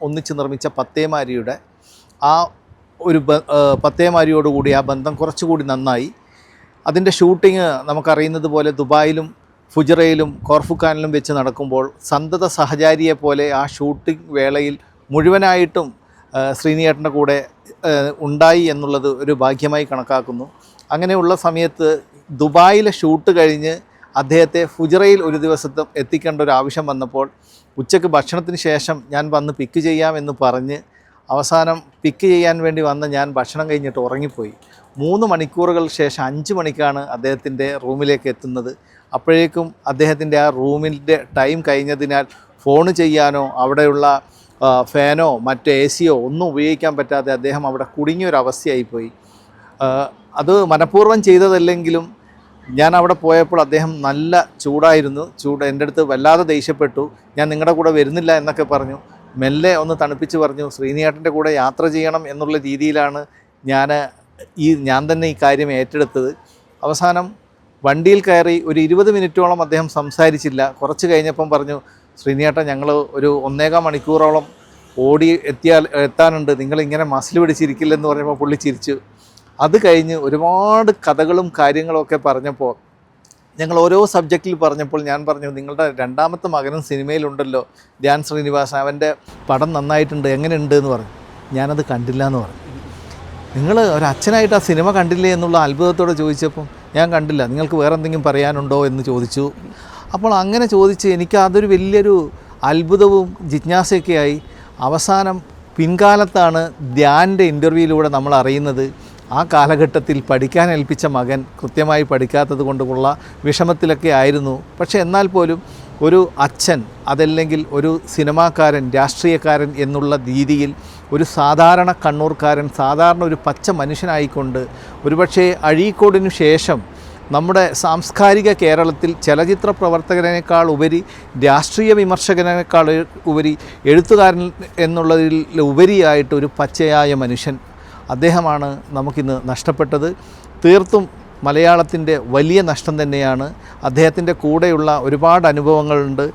ഒന്നിച്ച് നിർമ്മിച്ച പത്തേമാരിയുടെ ആ ഒരു പത്തേമാരിയോടുകൂടി ആ ബന്ധം കുറച്ചുകൂടി നന്നായി. അതിൻ്റെ ഷൂട്ടിങ് നമുക്കറിയുന്നത് പോലെ ദുബായിലും ഫുജറയിലും കോർഫുഖാനിലും വെച്ച് നടക്കുമ്പോൾ സന്തത സഹചാരിയെ പോലെ ആ ഷൂട്ടിംഗ് വേളയിൽ മുഴുവനായിട്ടും ശ്രീനിയേട്ടൻ്റെ കൂടെ ഉണ്ടായി എന്നുള്ളത് ഒരു ഭാഗ്യമായി കണക്കാക്കുന്നു. അങ്ങനെയുള്ള സമയത്ത് ദുബായിലെ ഷൂട്ട് കഴിഞ്ഞ് അദ്ദേഹത്തെ ഫുജറയിൽ ഒരു ദിവസത്തെ എത്തിക്കേണ്ട ഒരു ആവശ്യം വന്നപ്പോൾ ഉച്ചയ്ക്ക് ഭക്ഷണത്തിന് ശേഷം ഞാൻ വന്ന് പിക്ക് ചെയ്യാമെന്ന് പറഞ്ഞ് അവസാനം പിക്ക് ചെയ്യാൻ വേണ്ടി വന്ന് ഞാൻ ഭക്ഷണം കഴിഞ്ഞിട്ട് ഉറങ്ങിപ്പോയി. 3 മണിക്കൂറുകൾ ശേഷം 5 മണിക്കാണ് അദ്ദേഹത്തിൻ്റെ റൂമിലേക്ക് എത്തുന്നത്. അപ്പോഴേക്കും അദ്ദേഹത്തിൻ്റെ ആ റൂമിൻ്റെ ടൈം കഴിഞ്ഞതിനാൽ ഫോൺ ചെയ്യാനോ അവിടെയുള്ള ഫാനോ മറ്റ് AC ഒന്നും ഉപയോഗിക്കാൻ പറ്റാതെ അദ്ദേഹം അവിടെ കുടുങ്ങിയൊരവസ്ഥയായിപ്പോയി. അത് മനഃപൂർവ്വം ചെയ്തതല്ലെങ്കിലും ഞാൻ അവിടെ പോയപ്പോൾ അദ്ദേഹം നല്ല ചൂടായിരുന്നു. എൻ്റെ അടുത്ത് വല്ലാതെ ദേഷ്യപ്പെട്ടു. ഞാൻ നിങ്ങളുടെ കൂടെ വരുന്നില്ല എന്നൊക്കെ പറഞ്ഞു. മെല്ലെ ഒന്ന് തണുപ്പിച്ച് പറഞ്ഞു, ശ്രീനിയേട്ടൻ്റെ കൂടെ യാത്ര ചെയ്യണം എന്നുള്ള രീതിയിലാണ് ഞാൻ തന്നെ ഈ കാര്യം ഏറ്റെടുത്തത്. അവസാനം വണ്ടിയിൽ കയറി ഒരു 20 മിനിറ്റോളം അദ്ദേഹം സംസാരിച്ചില്ല. കുറച്ച് കഴിഞ്ഞപ്പം പറഞ്ഞു, ശ്രീനിയേട്ടൻ ഞങ്ങൾ ഒരു 1.25 മണിക്കൂറോളം എത്താനുണ്ട്, നിങ്ങളിങ്ങനെ മസിൽ പിടിച്ചിരിക്കില്ലെന്ന് പറഞ്ഞപ്പോൾ പുള്ളി ചിരിച്ചു. അത് കഴിഞ്ഞ് ഒരുപാട് കഥകളും കാര്യങ്ങളൊക്കെ പറഞ്ഞപ്പോൾ ഞങ്ങൾ ഓരോ സബ്ജക്റ്റിൽ പറഞ്ഞപ്പോൾ ഞാൻ പറഞ്ഞു, നിങ്ങളുടെ 2ാമത്തെ മകനും സിനിമയിലുണ്ടല്ലോ, ധ്യാൻ ശ്രീനിവാസൻ, അവൻ്റെ പടം നന്നായിട്ടുണ്ട്, എങ്ങനെയുണ്ട് എന്ന് പറഞ്ഞു. ഞാനത് കണ്ടില്ല എന്ന് പറഞ്ഞു. നിങ്ങൾ ഒരച്ഛനായിട്ട് ആ സിനിമ കണ്ടില്ലേ എന്നുള്ള അത്ഭുതത്തോടെ ചോദിച്ചപ്പം ഞാൻ കണ്ടില്ല, നിങ്ങൾക്ക് വേറെ എന്തെങ്കിലും പറയാനുണ്ടോ എന്ന് ചോദിച്ചു. അപ്പോൾ അങ്ങനെ ചോദിച്ച് എനിക്ക് അതൊരു വലിയൊരു അത്ഭുതവും ജിജ്ഞാസയൊക്കെ ആയി. അവസാനം പിൻകാലത്താണ് ധ്യാൻ്റെ ഇൻ്റർവ്യൂയിലൂടെ നമ്മൾ അറിയുന്നത് ആ കാലഘട്ടത്തിൽ പഠിക്കാൻ ഏൽപ്പിച്ച മകൻ കൃത്യമായി പഠിക്കാത്തത് കൊണ്ടുള്ള വിഷമത്തിലൊക്കെ ആയിരുന്നു. പക്ഷേ എന്നാൽ പോലും ഒരു അച്ഛൻ, അതല്ലെങ്കിൽ ഒരു സിനിമാക്കാരൻ, രാഷ്ട്രീയക്കാരൻ എന്നുള്ള രീതിയിൽ ഒരു സാധാരണ കണ്ണൂർക്കാരൻ, സാധാരണ ഒരു പച്ച മനുഷ്യനായിക്കൊണ്ട് ഒരുപക്ഷെ അഴീക്കോടിനു ശേഷം നമ്മുടെ സാംസ്കാരിക കേരളത്തിൽ ചലച്ചിത്ര പ്രവർത്തകനേക്കാൾ ഉപരി, രാഷ്ട്രീയ വിമർശകനേക്കാൾ ഉപരി, എഴുത്തുകാരൻ എന്നുള്ളതിൽ ഉപരിയായിട്ട് ഒരു പച്ചയായ മനുഷ്യൻ, അദ്ദേഹമാണ് നമുക്കിന്ന് നഷ്ടപ്പെട്ടത്. തീർത്തും മലയാളത്തിൻ്റെ വലിയ നഷ്ടം തന്നെയാണ്. അദ്ദേഹത്തിൻ്റെ കൂടെയുള്ള ഒരുപാട് അനുഭവങ്ങളുണ്ട്.